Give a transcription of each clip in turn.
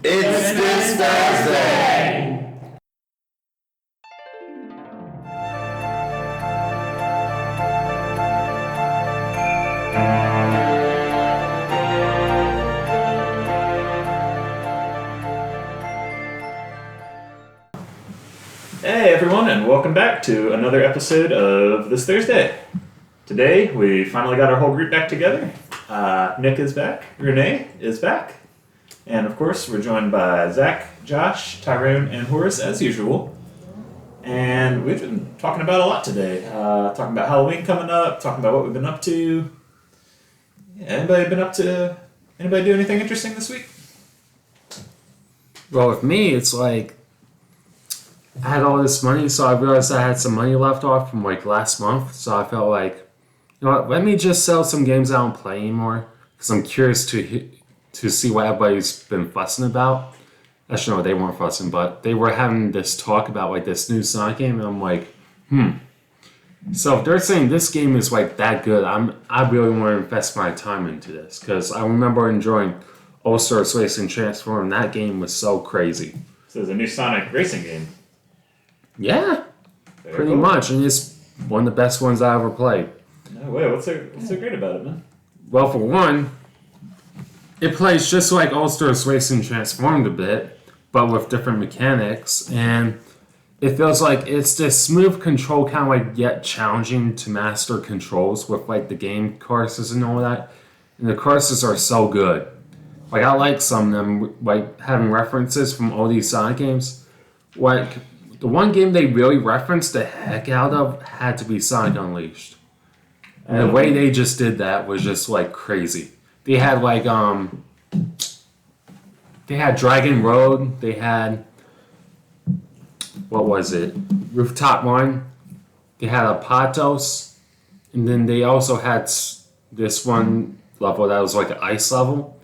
It's this Thursday! Hey everyone, and welcome back to another episode of This Thursday. Today, we finally got our whole group back together. Nick is back, Renee is back, and of course, we're joined by Zach, Josh, Tyrone, and Horace as usual. And we've been talking about a lot today. Talking about Halloween coming up, talking about what we've been up to. Yeah, anybody do anything interesting this week? Well, with me, it's like I had all this money, so I realized I had some money left off from like last month. So I felt like, you know what, let me just sell some games I don't play anymore because I'm curious to see what everybody's been fussing about. Actually, no, they weren't fussing, but they were having this talk about like this new Sonic game, and I'm like, So if they're saying this game is like that good, I really want to invest my time into this because I remember enjoying All-Star Racing Transform, and that game was so crazy. So there's a new Sonic racing game. Yeah, Very pretty cool. much, and it's one of the best ones I ever played. No way, what's so great about it, man? Well, for one, it plays just like All-Star Racing Transformed a bit, but with different mechanics, and it feels like it's this smooth control, kind of like yet challenging to master controls with like the game courses and all that. And the courses are so good. Like I like some of them, like having references from all these Sonic games. Like the one game they really referenced the heck out of had to be Sonic Unleashed. And the way they just did that was just like crazy. They had like they had Dragon Road, they had what was it? Rooftop One. They had a Patos, and then they also had this one level that was like an ice level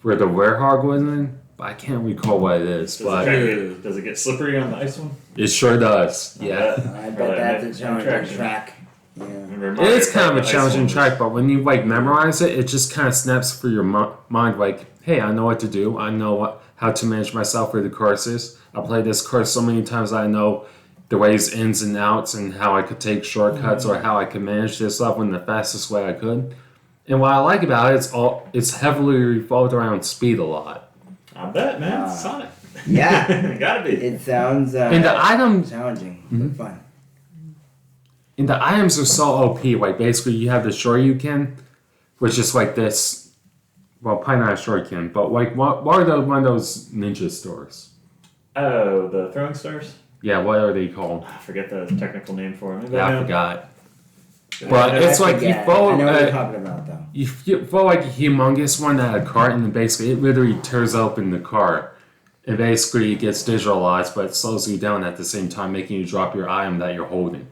where the Werehog was in. But I can't recall what it is. Does it get slippery on the ice one? It sure does. Yeah. I bet that's a challenging track. Yeah. It is kind of a challenging track, but when you like memorize it, it just kind of snaps for your mind. Like, hey, I know what to do. I know how to manage myself for the courses. I played this course so many times. I know the ways ins and outs and how I could take shortcuts or how I could manage this level in the fastest way I could. And what I like about it, it's heavily revolved around speed a lot. I bet, man. It's Sonic. Yeah. Gotta be. It sounds And the items, challenging, but fun. and the items are so OP. Like basically, you have the Shoryuken, which is like this. Well, probably not a Shoryuken, but like what are one of those ninja stores? Oh, the throwing stars? Yeah, what are they called? I forget the technical name for them. Yeah, I forgot. But it's like you throw. I know what you're talking about, though. You throw like a humongous one at a cart, and then basically it literally tears open the cart. And basically it gets digitalized, but it slows you down at the same time, making you drop your item that you're holding.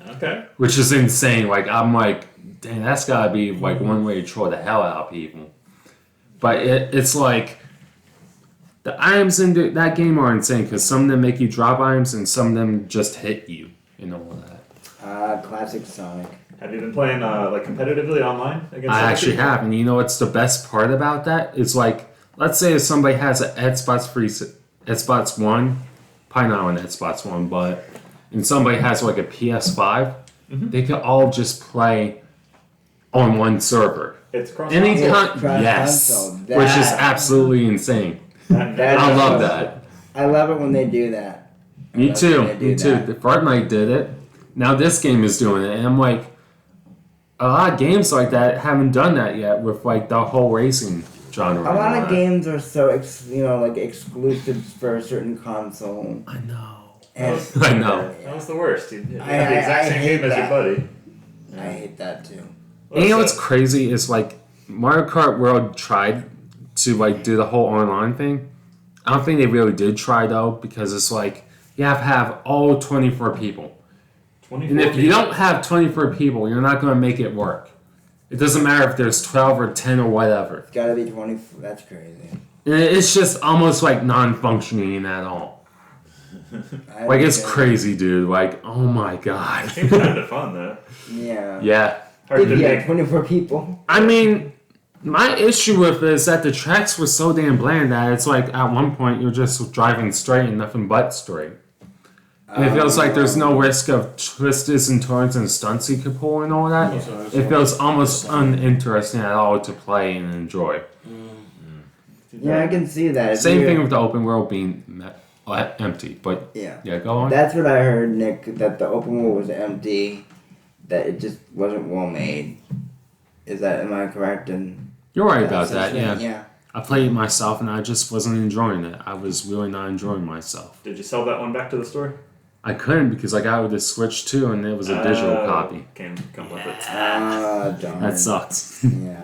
Okay. Which is insane. Like, I'm like, dang, that's gotta be like one way to troll the hell out of people. But it's like, the items in that game are insane, because some of them make you drop items, and some of them just hit you, and all that. Classic Sonic. Have you been playing like competitively online against I other actually people? have, and you know what's the best part about that? It's like, let's say if somebody has an Xbox One, probably not on Xbox One, but and somebody has like a PS5, they could all just play on one server. It's cross Yes, console. which is absolutely insane. I love that. I love it when they do that. Me too. Me too. The Fortnite did it. Now this game is doing it, and I'm like, a lot of games like that haven't done that yet with like the whole racing genre. A lot of games are so exclusive for a certain console. I know. And I know. That was the worst. You have I- the exact I same hate game as your that. buddy. I hate that too. And you know what's crazy is like Mario Kart World tried to like do the whole online thing. I don't think they really did try though, because it's like you have to have all 24 people. 24 And if you people. don't have 24 people, you're not going to make it work. It doesn't matter if there's 12 or 10 or whatever. It's gotta be 20. That's crazy. And it's just almost like non-functioning at all. Like it's crazy, dude. Like, oh my god. It seems kind of fun though. Yeah. Yeah. Hard If to you make. had 24 people. I mean, My issue with it is that the tracks were so damn bland that it's like at one point you're just driving straight and nothing but straight. And it feels like there's no risk of twists and turns and stunts you could pull and all that. It feels almost uninteresting at all to play and enjoy. Yeah, I can see that. Same thing with the open world being empty, but Yeah. go on. That's what I heard, Nick, that the open world was empty, that it just wasn't well made. Am I correct? You're right about that, yeah. yeah. I played it myself and I just wasn't enjoying it. I was really not enjoying myself. Did you sell that one back to the store? I couldn't because I got it with the Switch too and it was a digital copy. Can't come with it. Darn. That sucked. Yeah.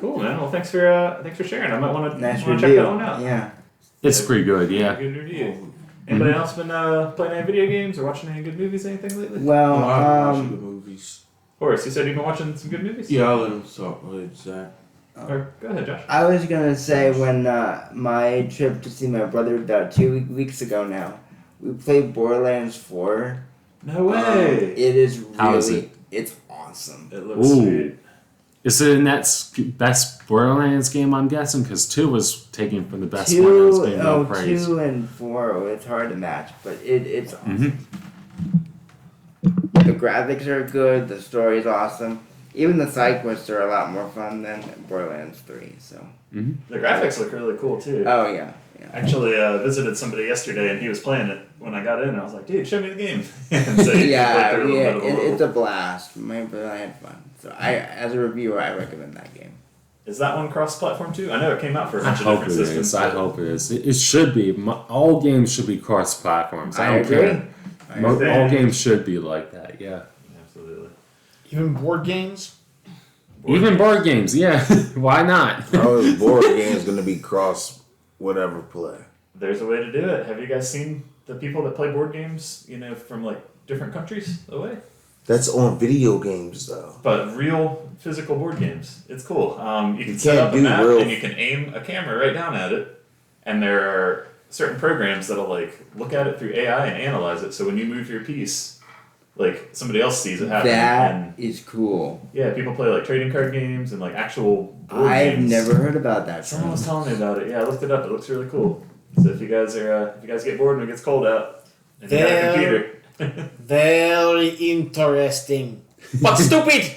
Cool, man. Well, thanks for sharing. I might want to Nice check review. that one out. Yeah. It's pretty good, yeah. Good review. Anybody else been playing any video games or watching any good movies, anything lately? Well, I'm watching the movies. Horace, you said you've been watching some good movies? Yeah, I'll let him talk. It's that. Or, go ahead, Josh. I was gonna say when my trip to see my brother 2 weeks ago now, we played Borderlands 4. No way! It is How is really, it's awesome. It looks Ooh. sweet. Is it the next best Borderlands game, I'm guessing? Because 2 was taken from the best Borderlands game by praise. 2 and 4, it's hard to match, but it's awesome. Mm-hmm. The graphics are good, the story is awesome. Even the side quests are a lot more fun than Borderlands 3, so. Mm-hmm. The graphics look really cool, too. Oh, yeah. Actually, visited somebody yesterday and he was playing it when I got in. I was like, dude, show me the game. And so he played through a little bit of the it's world. a blast. I had fun. So as a reviewer, I recommend that game. Is that one cross-platform too? I know it came out for a I bunch of hope different it systems. is. I hope it is. It should be. All games should be cross-platforms. I don't care. All games should be like that, yeah. Absolutely. Even board games? Even board games, yeah. Why not? Oh, board game's gonna be cross whatever play. There's a way to do it. Have you guys seen the people that play board games, from like different countries away? That's on video games though. But real physical board games. It's cool. You can You set can't up a do map real- and you can aim a camera right down at it. And there are certain programs that'll like look at it through AI and analyze it. So when you move your piece, like somebody else sees it happening. That And is cool. yeah, people play like trading card games and like actual board I've games. never heard about that. Someone was telling me about it. Yeah, I looked it up. It looks really cool. So if you guys get bored and it gets cold out, and you got a computer. Very interesting. But stupid!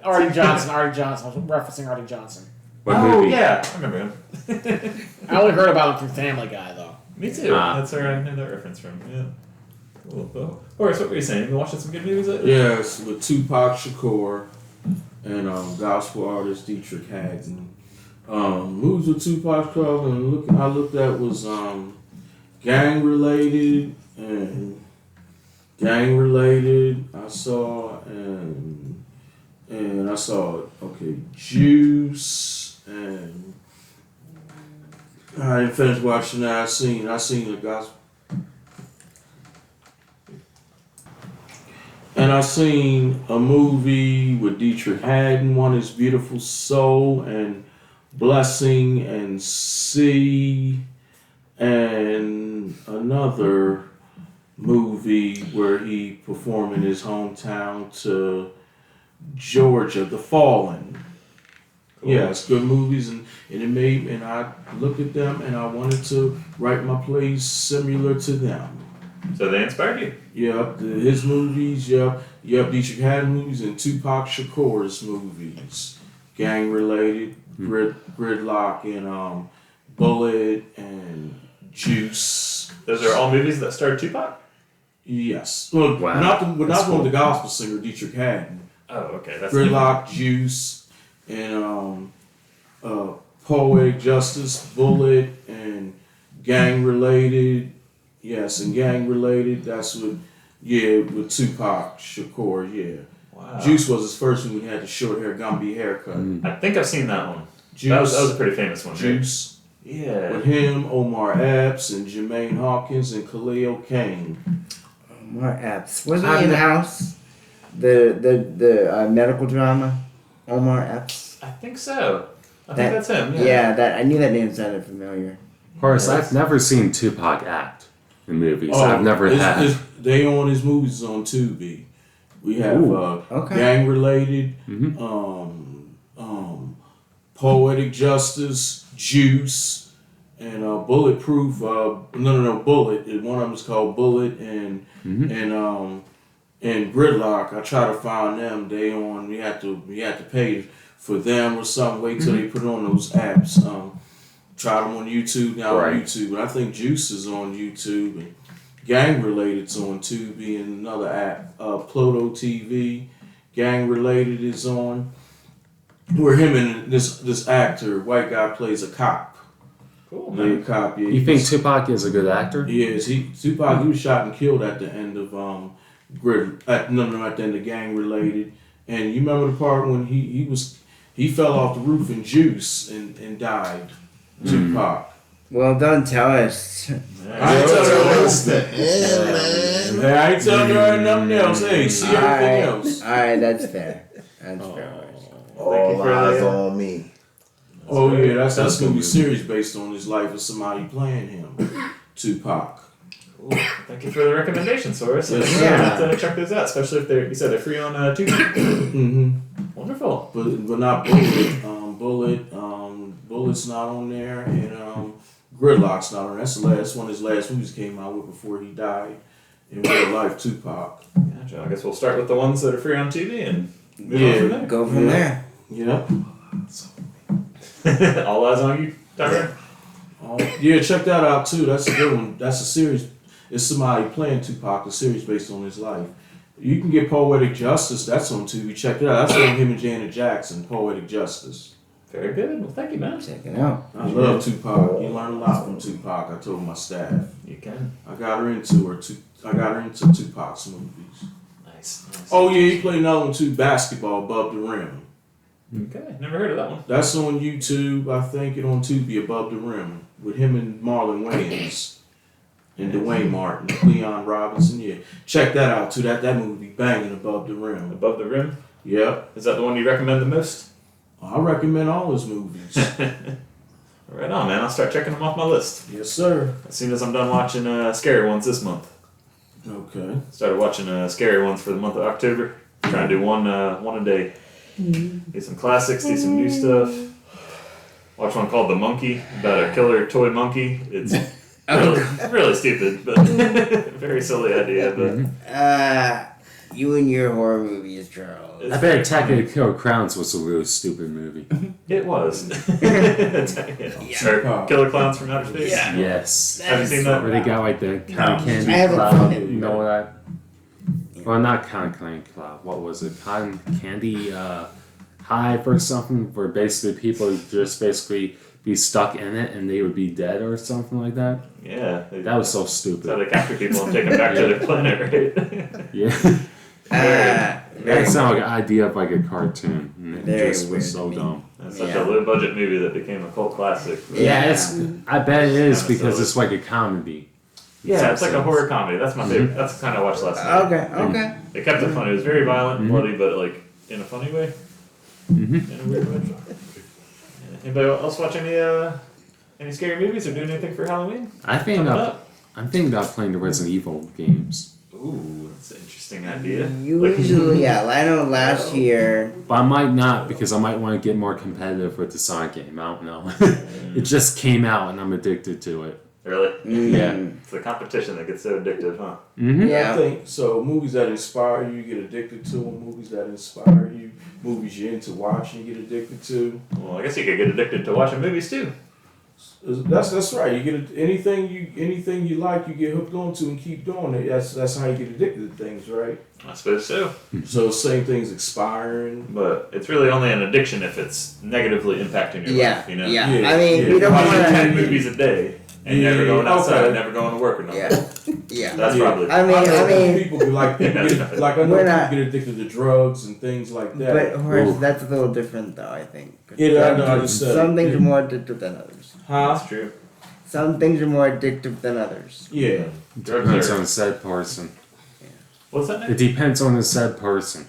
Artie Johnson. I was referencing Artie Johnson. What Oh movie? yeah, I remember him. I only heard about him from Family Guy, though. Me too. Ah. That's where I know that reference from. Yeah. Cool. Well, Horace, what were you saying? You been watching some good movies lately? Yes, with Tupac Shakur and gospel artist Dietrich Haddon. Movies with Tupac Shakur and I looked at was gang related. I saw and I saw Juice and I didn't finish watching that. I seen the gospel. And I seen a movie with Dietrich Haddon, One is Beautiful Soul, and Blessing and Sea, and another movie where he performed in his hometown to Georgia, The Fallen. Cool. Yeah, it's good movies, and I looked at them and I wanted to write my plays similar to them. So they inspired you. Yep, his movies, yep, Dietrich Haddon movies and Tupac Shakur's movies. Gang related, Gridlock and Bullet and Juice. Those are all movies that starred Tupac? Yes. Well, Wow. not That's one of the cool. gospel singer, Dietrich Haddon. Oh, okay. That's Gridlock, Juice, and Poetic Justice, Bullet, and Gang Related. Yes, and Gang Related. That's with Tupac Shakur. Yeah. Wow. Juice was his first one when he had the short hair, Gumby haircut. I think I've seen that one. Juice. That was a pretty famous one. Right? Juice. Yeah. With him, Omar Epps, and Jermaine Hawkins, and Khalil Kane. More Epps. Wasn't he in House? The medical drama? Omar Epps? I think so. I think that's him. Yeah, I knew that name sounded familiar. Horace, I've never seen Tupac act in movies. Oh, I've never had. They on his movies on Tubi. We have Okay. gang related, Mhm. poetic justice, juice, and bulletproof. No, bullet. One of them is called Bullet, and and Gridlock. I try to find them. They on. You have to pay for them or something. Wait till they put on those apps. Try them on YouTube now Right. on YouTube. And I think Juice is on YouTube and Gang Related's on Tubi and another app. Pluto TV. Gang Related is on. Where him and this actor, white guy, plays a cop. Cool, Yeah, man. cop. Yeah, You think Tupac is a good actor? he is. Tupac, he was shot and killed at the end of at the end of Gang Related. And you remember the part when he fell off the roof in Juice and died. Tupac. Well, don't tell us. I ain't telling her That's the end, man. Hey, I ain't telling her nothing else. Hey, see everything else. Alright, that's fair. That's fair. All for eyes that. on me. Oh yeah, that's That's gonna be good. series based on his life of somebody playing him. Tupac. Cool. Thank you for the recommendation, Source. Yes, I'm sir. gonna have to check those out, especially if you said they're free on Tubi. Mm-hmm. Wonderful. But not Bullet. Bullet's not on there, and Gridlock's not on there. That's one of his last movies came out with before he died in real life. Tupac. Gotcha. I guess we'll start with the ones that are free on TV and move on from there. Go from there. Yep. All eyes on you, Tyler. Yeah, check that out too. That's a good one. That's a series. It's somebody playing Tupac. A series based on his life. You can get Poetic Justice. That's on TV. Check it out. That's on him and Janet Jackson. Poetic Justice. Very good. Well, thank you, man. Check it out. I love Tupac. You learn a lot from Tupac. I told my staff. You can. I got her into Tupac's movies. Nice. Oh yeah, he played another one too. Basketball Above the Rim. Okay. Never heard of that one. That's on YouTube. I think it on Tubi Above the Rim with him and Marlon Wayans and Dwayne Martin, Leon Robinson. Yeah, check that out too. That movie banging Above the Rim. Above the Rim. Yep. Is that the one you recommend the most? I recommend all his movies. Right on, man. I'll start checking them off my list Yes, sir. as soon as I'm done watching scary ones this month. Okay. Started watching scary ones for the month of October. Trying to do one a day. Do some classics, do some new stuff. Watch one called The Monkey about a killer toy monkey. It's really stupid, but very silly idea. But You and your horror movies, Charles. I bet Attack of the Killer Crowns was a really stupid movie. it was. Or Killer Clowns from Outer Space. Yeah. Yes. Have you seen that? Where they got like the cotton candy I haven't cloud. seen it. You know that? Well, not cotton candy cloud. What was it? Cotton candy hive or something? Where basically people would just basically be stuck in it and they would be dead or something like that. Yeah. That was so That's how stupid. they capture people and take them back to their planet, right? Yeah. Very That sounded like an idea of like a cartoon. And it Very just weird was so to me. dumb. That's such Yeah. a low budget movie that became a cult classic. Yeah, I bet it is Kinda because silly. it's like a comedy. Yeah, it's like a horror comedy. That's my favorite. That's the kind I watched last night. Okay. They kept it funny. It was very violent and bloody, but like in a funny way. In a weird way. Yeah. Anybody else watch any scary movies or doing anything for Halloween? I'm thinking about playing the Resident Evil games. Ooh, that's an interesting idea. Usually, yeah. I know last year. But I might not because I might want to get more competitive with the Sonic game. I don't know. It just came out and I'm addicted to it. Really? Yeah. It's the competition that gets so addictive, huh? Mm-hmm. Yeah. I think so. Movies that inspire you, you get addicted to them. Movies that inspire you, movies you're into watching, you get addicted to. Well, I guess you could get addicted to watching movies too. That's right. You get anything you like, you get hooked onto and keep doing it. That's how you get addicted to things, right? I suppose so. So same things expiring. But it's really only an addiction if it's negatively impacting your Yeah. life, you know? Yeah. Yeah, I mean, yeah. we don't Watching want 10 to. movies a day and Yeah, never going outside, okay. never going to work or nothing. Yeah. Yeah. That's Yeah. probably. I mean, people get like people get, like I know We're people not- get addicted to drugs and things like that. but Horace, Ooh. that's a little different, though. I think. Yeah, I know, I just said Some it. things are more addictive than others. Huh? That's true. Some things are more addictive than others. Yeah. Drugs Depends on are. the said person. What's that It name? depends on the said person.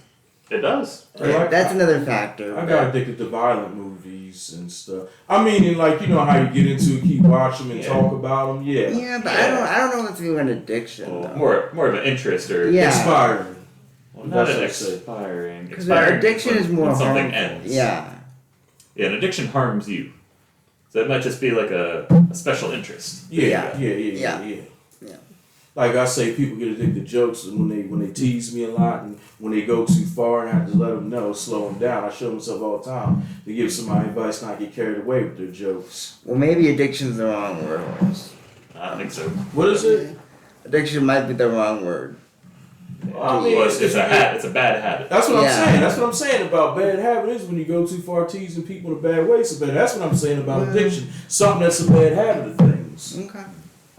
It does. That's another factor. I got addicted to violent movies and stuff. I mean, and like you know how you get into it, keep watching them and Yeah. talk about them. Yeah. Yeah, but I don't know if it's even an addiction. Well, though. more of an interest or. Yeah. Expiring. Well, not an That's what I say. expiring. Because Expiring addiction when- is more when something harmful. ends. Yeah. Yeah, an addiction harms you. So it might just be like a special interest. Yeah. Yeah. Like I say, people get addicted to jokes when they tease me a lot and when they go too far, and I have to let them know, slow them down. I show myself all the time to give somebody advice not to get carried away with their jokes. Well, maybe addiction's the wrong word. Horace. I think so. What is it? Addiction might be the wrong word. I mean, Well, it's a it's a bad habit. That's what Yeah. I'm saying. That's what I'm saying about bad habit is when you go too far teasing people in a bad way. So bad. That's what I'm saying about addiction. Something that's a bad habit of things. Okay.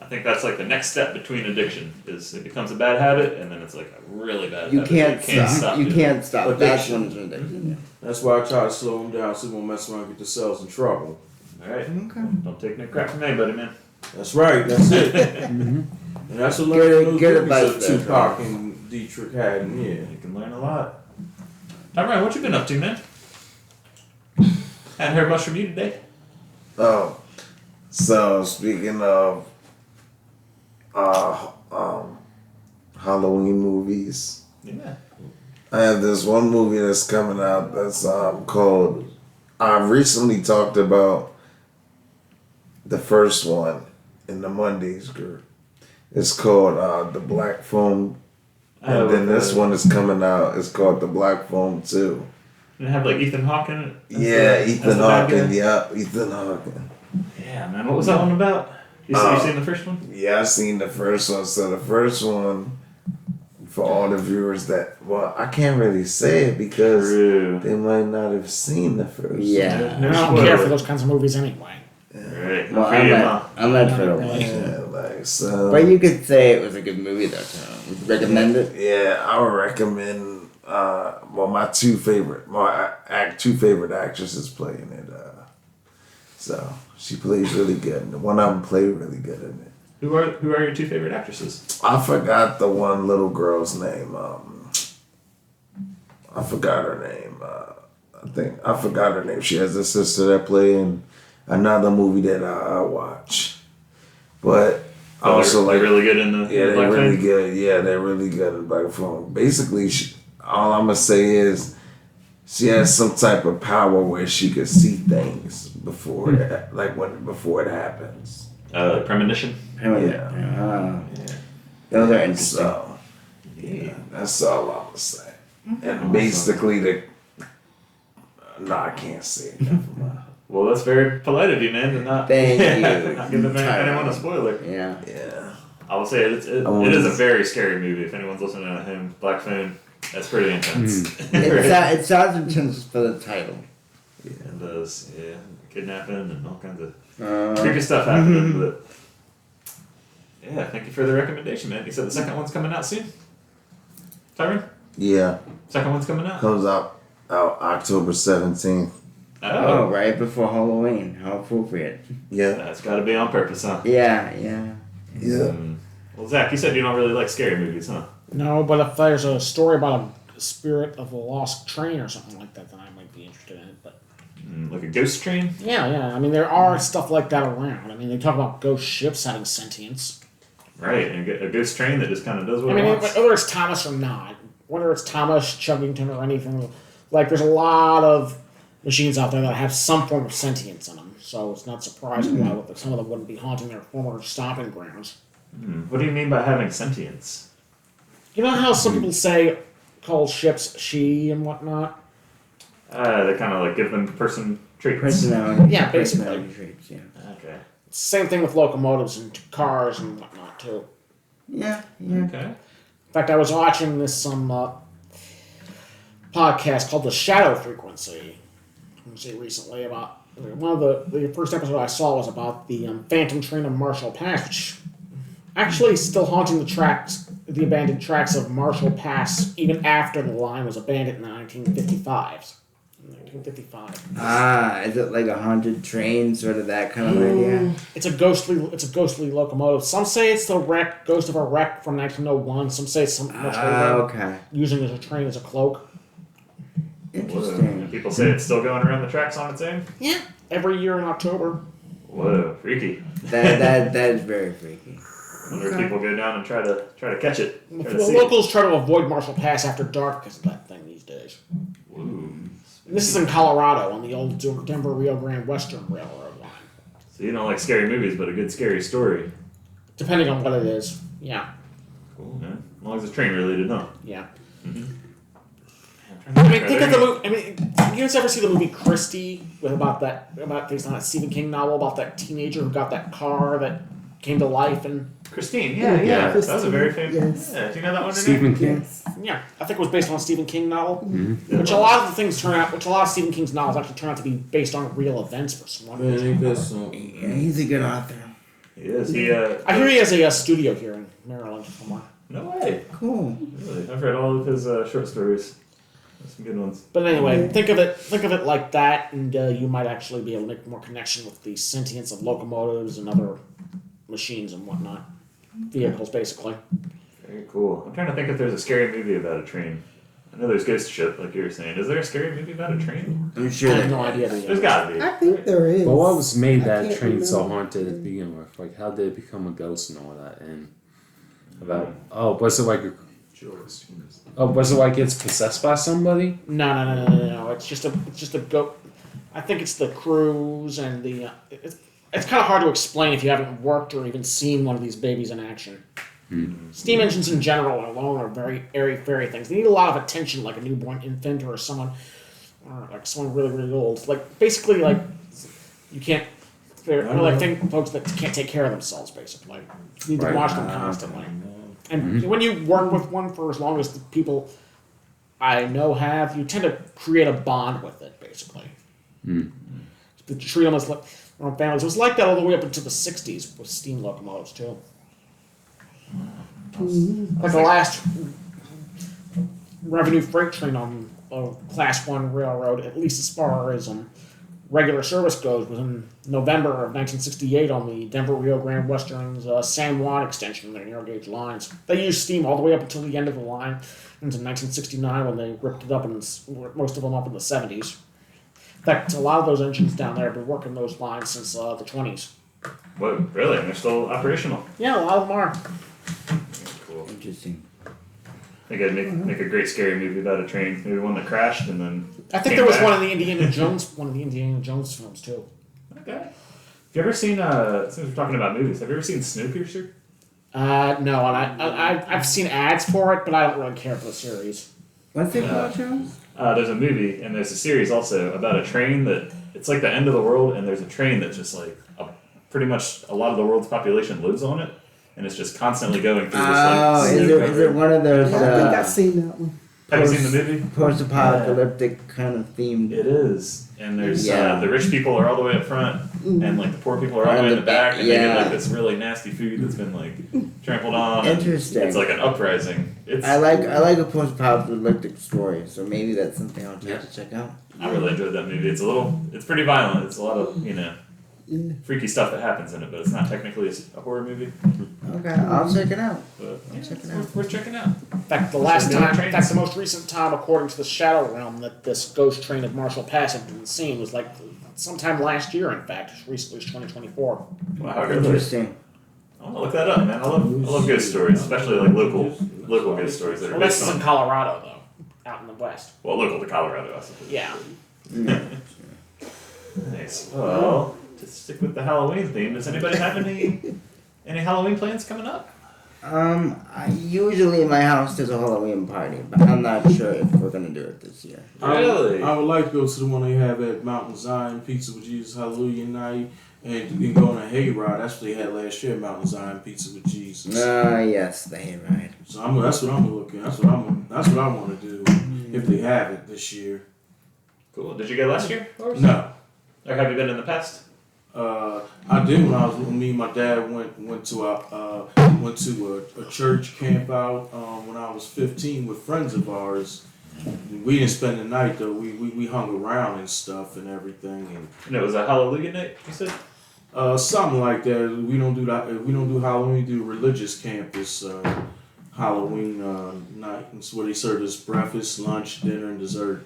I think that's like the next step between addiction is it becomes a bad habit and then it's like a really bad You habit. can't stop. You doing can't stop. That's Addiction. when it's an addiction. That's why I try to slow them down so they won't mess around and get themselves in trouble. it. All right. Okay. Don't take no crap from anybody, man. That's right. That's it. And that's what learning those Good movies advice of there, Tupac and Dietrich Haddon. Yeah. You can learn a lot. Ryan, what you been up to, man? Hadn't heard much from you today. Oh, so speaking of Halloween movies, Yeah. I have this one movie that's coming out that's called. I recently talked about the first one in the Mondays group. It's called The Black Phone, and then this one is coming out. It's called The Black Phone 2. Did it have like Ethan Hawke in it? Yeah, That's Ethan the bad Hawke. guy? Yeah, Ethan Hawke. Yeah, man. What was that one about? You said you seen the first one? Yeah, I seen the first one. So the first one, for all the viewers that, well, I can't really say it because True. they might not have seen the first Yeah. I don't care for those kinds of movies anyway. Right. Well, I'm not sure. one. Yeah, like, so. But you could say it was a good movie though, Tom. Would you recommend it? Yeah, I would recommend, my two favorite actresses play in it. So she plays really good. And one of them played really good in it. Who are your two favorite actresses? I forgot the one little girl's name. I forgot her name. I forgot her name. She has a sister that played in another movie that I watch. But I also they're like really good in the yeah, the they're Black really Phone? good. Yeah, they're really good in Black Phone. Basically, all I'm gonna say is she has some type of power where she could see things before before it happens. Premonition. Yeah. Those are interesting. So, yeah, that's all I'm gonna say. And basically, no, I can't say it. Never mind. Well, that's very polite of you, man, to not Thank you. not give anyone a spoiler. Yeah. Yeah. I will say it is a very scary movie. If anyone's listening at home, Black Phone, that's pretty intense. It sounds intense for the title. It does, yeah. Kidnapping and all kinds of creepy stuff Mm-hmm. happening, but yeah, thank you for the recommendation, man. You said the second one's coming out soon? Tyron? Yeah. Second one's coming out? Comes out October 17th. Oh, right before Halloween. How appropriate. Yeah. That's gotta be on purpose, huh? Yeah. Yeah. Well, Zach, you said you don't really like scary movies, huh? No, but if there's a story about a spirit of a lost train or something like that, then I might be interested in it. But Like a ghost train? yeah. I mean, there are stuff like that around. I mean, they talk about ghost ships having sentience. Right, and a ghost train that just kind of does what I mean, it wants. whether it's Thomas or not, whether it's Thomas, Chuggington, or anything, like there's a lot of machines out there that have some form of sentience in them. So it's not surprising why some of them wouldn't be haunting their former stomping grounds. What do you mean by having sentience? You know how some people say, call ships she and whatnot? They kind of like give them person traits. Personality. Yeah, basically. Personality traits, yeah. Okay. Same thing with locomotives and cars and whatnot too. Yeah. Okay. In fact, I was watching this podcast called The Shadow Frequency. Recently about one of the first episode I saw was about the Phantom Train of Marshall Pass, which actually is still haunting the abandoned tracks of Marshall Pass even after the line was abandoned in the 1955s. 1955. Is it like a haunted train, sort of that kind of idea? It's a ghostly locomotive. Some say it's the ghost of a wreck from 1901. Some say it's something much older, Okay. using as a train as a cloak. Interesting. And people say it's still going around the tracks on its own? Yeah. Every year in October. Whoa, freaky. That is very freaky. wonder if people go down and try to catch it. Try to The see it. locals try to avoid Marshall Pass after dark because of that thing these days. Ooh. And this is in Colorado on the old Denver Rio Grande Western Railroad line. So you don't like scary movies, but a good scary story. Depending on what it is. Yeah. Cool, man. As long as it's train related, huh? Yeah. Mm-hmm. I mean, think of the movie. I mean, you guys ever see the movie Christie about based on that Stephen King novel about that teenager who got that car that came to life and Christine, Yeah, that was a Christine, very famous. yes. Yeah, do you know that one? Stephen King. Yes. yeah, I think it was based on a Stephen King novel. Mm-hmm. Which a lot of the things turn out, which a lot of Stephen King's novels actually turn out to be based on real events for some Man, reason. ain't that something? Yeah, he's a good author. He is. He. I hear he has a studio here in Maryland somewhere. No way. Cool. Really, I've read all of his short stories. There's some good ones. But anyway, think of it like that, and you might actually be able to make more connection with the sentience of locomotives and other machines and whatnot, vehicles basically. Very cool. I'm trying to think if there's a scary movie about a train. I know there's Ghost Ship, like you were saying. Is there a scary movie about a train? I'm I sure have that no idea. There's gotta be. I think there is. But what was made I that can't train so remember. haunted to begin with? Like, how did it become a ghost and all that? And about was it like was it like it's possessed by somebody? No. It's just a go. I think it's the crews and the. It's kind of hard to explain if you haven't worked or even seen one of these babies in action. Steam engines in general alone are very airy-fairy things. They need a lot of attention, like a newborn infant or someone really, really old. Like basically, like you can't. They're folks that can't take care of themselves. Basically, you need to Right. watch them constantly. And when you work with one for as long as the people I know have, you tend to create a bond with it. Basically, to treat them as like their own families. It was like that all the way up into the '60s with steam locomotives too. Like the last revenue freight train on a Class 1 railroad, at least as far as regular service goes, was in November of 1968 on the Denver Rio Grande Western's San Juan extension of their narrow gauge lines. They used steam all the way up until the end of the line, into 1969 when they ripped it up and most of them up in the 70s. In fact, a lot of those engines down there have been working those lines since the 20s. Whoa, really? And they're still operational? Yeah, a lot of them are. Cool. Interesting. I think I'd make a great scary movie about a train. Maybe one that crashed and then. I think came there was back. one of the Indiana Jones films too. Okay. Have you ever seen? Since we're talking about movies, have you ever seen Snowpiercer? No, and I've seen ads for it, but I don't really care for the series. What's it called, Charles? There's a movie and there's a series also about a train that it's like the end of the world, and there's a train that just like pretty much a lot of the world's population lives on it, and it's just constantly going through this Oh, like. is it one of those I think I've seen that one. Have you seen the movie? post-apocalyptic kind of themed? It is, and there's Yeah. the rich people are all the way up front, and like the poor people are all the way in the back, and they Yeah. get like this really nasty food that's been like trampled on. and Interesting. It's like an uprising. It's I like a post-apocalyptic story, so maybe that's something I'll try to check out. I really enjoyed that movie. It's pretty violent. It's a lot of Yeah. freaky stuff that happens in it, but it's not technically a horror movie. Okay, I'll check it out. But yeah, check it it's out. worth checking out. In fact, the most recent time, according to the Shadow Realm, that this ghost train of Marshall Pass had been seen was like sometime last year. In fact, as recently as 2024. Wow, really? Interesting. I want to look that up, man. I love ghost stories, especially like local ghost stories that are Well, this based is in on Colorado, though, out in the west. local to Colorado, I suppose. Yeah. Nice. Well, to stick with the Halloween theme, does anybody have any Halloween plans coming up? Usually in my house there's a Halloween party, but I'm not sure if we're gonna do it this year. Really? I would like to go to the one they have at Mountain Zion, Pizza with Jesus Hallelujah Night, and you can go on a hayride. That's what they had last year at Mountain Zion, Pizza with Jesus. Yes, the hayride. So that's what I'm looking. That's what I want to do if they have it this year. Cool. Did you go last year? No. Or have you been in the past? I did when me and my dad went to a church camp out when I was 15 with friends of ours. We didn't spend the night though. We hung around and stuff and everything And it was a Hallelujah night, you said? and something like that. We don't do that. We don't do Halloween. We do religious campus Halloween night. It's where they serve us breakfast, lunch, dinner, and dessert.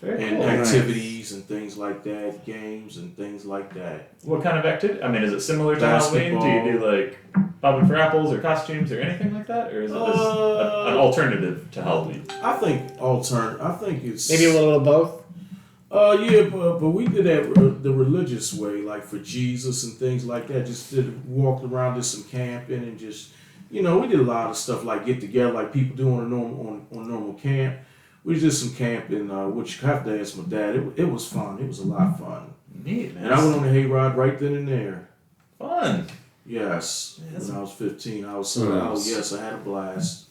Very And cool. activities activities and things like that, games and things like that. What kind of activity? I mean, is it similar to Halloween? Do you do like bobbing for apples or costumes or anything like that, or is it just an alternative to Halloween? I think it's Maybe a little bit of both. Yeah, but we did that the religious way, like for Jesus and things like that. Just walked around, did some camping, and just we did a lot of stuff like get together, like people do on a normal camp. We did some camping, which I have to ask my dad. It was fun. It was a lot of fun. Neat, man. And I went on the hayride right then and there. Fun. Yes, Yes. when I was 15, I was Nice. yes, I had a blast.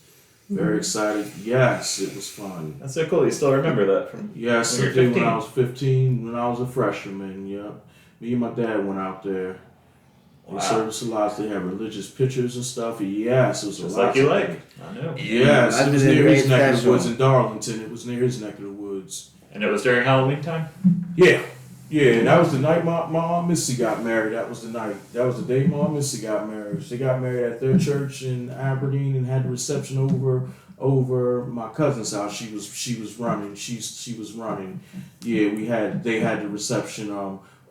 Very excited. Yes, it was fun. That's so cool. You still remember that from? Yes, When I you were did when 15. I was 15, when I was a freshman. Yep. Me and my dad went out there. They Wow. served us a lot. They had religious pictures and stuff. Yes, it was Just a lot. like you like. I know. Yes, I it was did a near his great neck of the special. woods in Darlington. It was near his neck of the woods. And it was during Halloween time. Yeah. Yeah, and that was the night my Aunt Missy got married. That was the night. That was the day my Aunt Missy got married. She got married at their church in Aberdeen and had the reception over my cousin's house. She was running. She was running. Yeah, they had the reception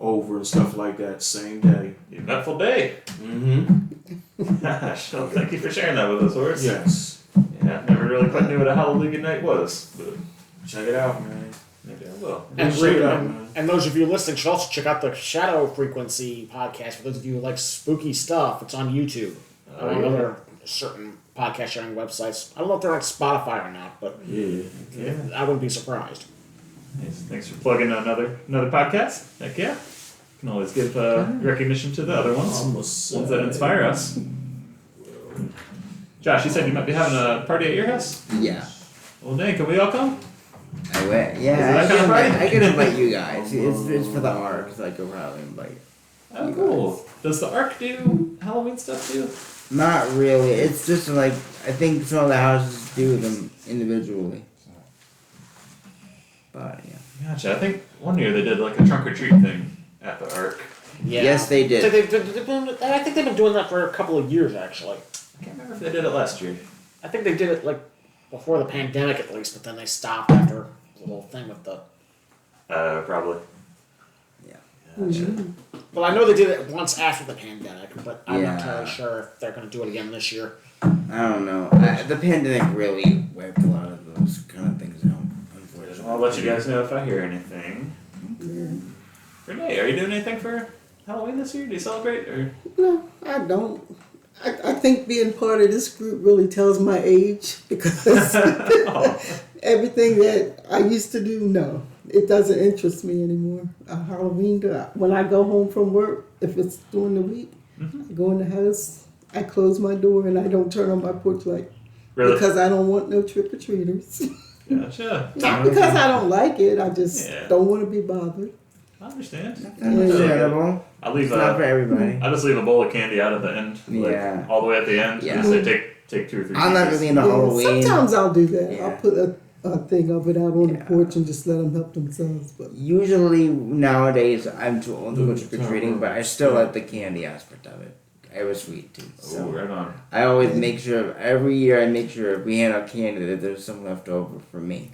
over and stuff like that same day. Eventful day. Mm-hmm. Gosh, well, thank you for sharing that with us, Horace. Yes. Yeah, never really quite knew what a Halloween night was, but Check it out, man. maybe I will. And, Check it out, man. and those of you listening should also check out the Shadow Frequency podcast. For those of you who like spooky stuff, it's on YouTube. Oh, Among yeah. other certain podcast sharing websites. I don't know if they're on Spotify or not, but Yeah. Yeah. I wouldn't be surprised. Nice. Thanks for plugging another podcast. Heck yeah. Can always give recognition to the other ones. Ones that inspire us. Josh, you said you might be having a party at your house? Yeah. Well, dang, can we all come? I went. Is it Yeah, that kind of party? I can invite you guys. It's for the arc, so I could probably invite. Oh, cool. Does the Ark do Halloween stuff too? Not really. It's just like I think some of the houses do them individually. But yeah. Gotcha. I think one year they did like a trunk or treat thing at the Ark. Yeah. Yes, they did. So I think they've been doing that for a couple of years, actually. I can't remember if they did it last year. I think they did it like before the pandemic at least, but then they stopped after the whole thing with the. Probably. Yeah. Gotcha. Well, I know they did it once after the pandemic, but I'm not Yeah. entirely sure if they're going to do it again this year. I don't know. The pandemic really wiped a lot of those kind of things out. Unfortunately. I'll let you guys know if I hear anything. Renee, are you doing anything for Halloween this year? Do you celebrate or? No, I don't. I think being part of this group really tells my age because Oh. everything that I used to do, no, it doesn't interest me anymore. Halloween, when I go home from work, if it's during the week, I go in the house, I close my door, and I don't turn on my porch light Really? because I don't want no trick or treaters. Gotcha. Not because I don't like it, I just Yeah. don't want to be bothered. I understand. Understandable. I leave It's not for everybody. I just leave a bowl of candy out at the end, like Yeah. all the way at the end. Yeah. Just say take 2 or 3. I'm not pieces. really into Yeah, Halloween. sometimes I'll do that. Yeah. I'll put a thing of it out on Yeah. the porch and just let them help themselves. But Usually nowadays I'm too old to go trick or treating, but I still like the candy aspect of it. It was sweet too. Oh, So right on. I always make sure every year I make sure if we hand out candy that there's some left over for me.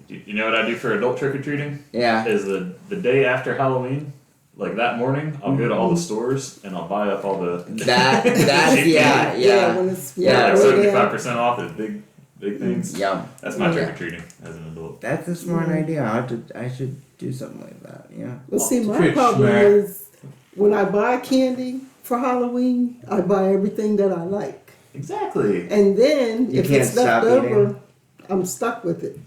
You know what I do for adult trick or treating? Yeah. Is the day after Halloween, like that morning, I'll go to all the stores and I'll buy up all the That's yeah. when it's Yeah, like way down. 75% off is big things. Yum. That's my Yeah. trick or treating as an adult. That's a smart idea. I should do something like that. Yeah. Well, see, my Trick problem snack. is when I buy candy for Halloween, I buy everything that I like, Exactly. and then You if can't it's left stop over, eating. I'm stuck with it.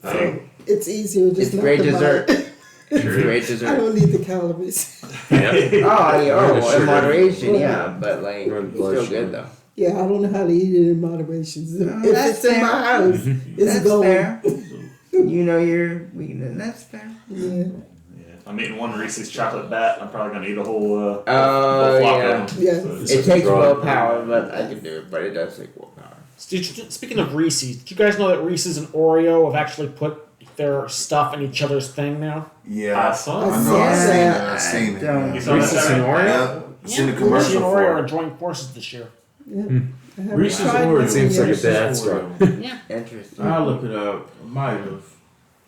So Hey, it's easier just It's not great to dessert. buy it. It's True. great I dessert. don't need the calories. Yeah. Oh, yeah, Sugar. in moderation, yeah, but like Red it's blood still sugar. good though. Yeah, I don't know how to eat it in moderation. If that's it's in my fair. house, it's That's going. fair. You know your weakness. That's fair. Yeah. Yeah, if I'm eating one Reese's chocolate bat, I'm probably gonna eat a whole, Oh, whole flock yeah. of them. Yeah. So It it's- takes draw. willpower, but I can do it. But it does take willpower. Speaking of Reese's, did you guys know that Reese's and Oreo have actually put their stuff in each other's thing now? Yeah. I saw I it. know. I've seen it. Yeah, I've seen it. don't- You saw Reese's that, and Sarah? Oreo? Yeah. Seen the Reese's commercial and Oreo for are it. joining forces this year. Yeah. I haven't Reese's tried Oreo. it Seems like a yet. dad Reese's story. Oreo. Yeah. Interesting. I'll look it up. Might have.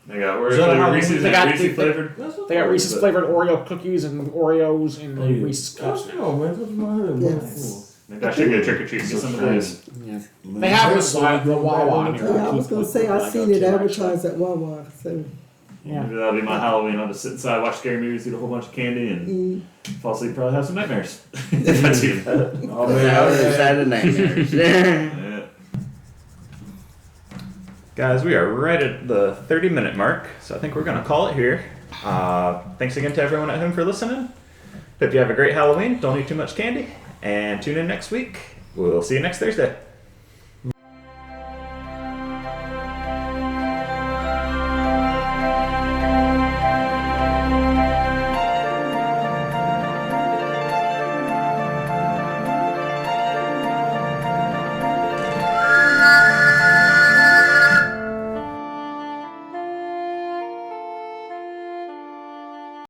They got Is that how Reese's they got- and Reese's flavored. They got Reese's flavored Oreo cookies and Oreos and Hey, Reese's cups. that's no, man. That's my hood. Yes. Maybe I should get trick or treat and get some of those. Yeah. They have this at the Wawa near Yeah, I was gonna say I seen it advertised at Wawa. So Yeah. Maybe that'll be my Halloween. I'll just sit inside, watch scary movies, eat a whole bunch of candy, and fall asleep. Probably have some nightmares. If I do that. Oh The man, other side of nightmares. Yeah. Guys, we are right at the 30-minute mark, so I think we're going to call it here. Thanks again to everyone at home for listening. Hope you have a great Halloween. Don't eat too much candy. And tune in next week. We'll see you next Thursday.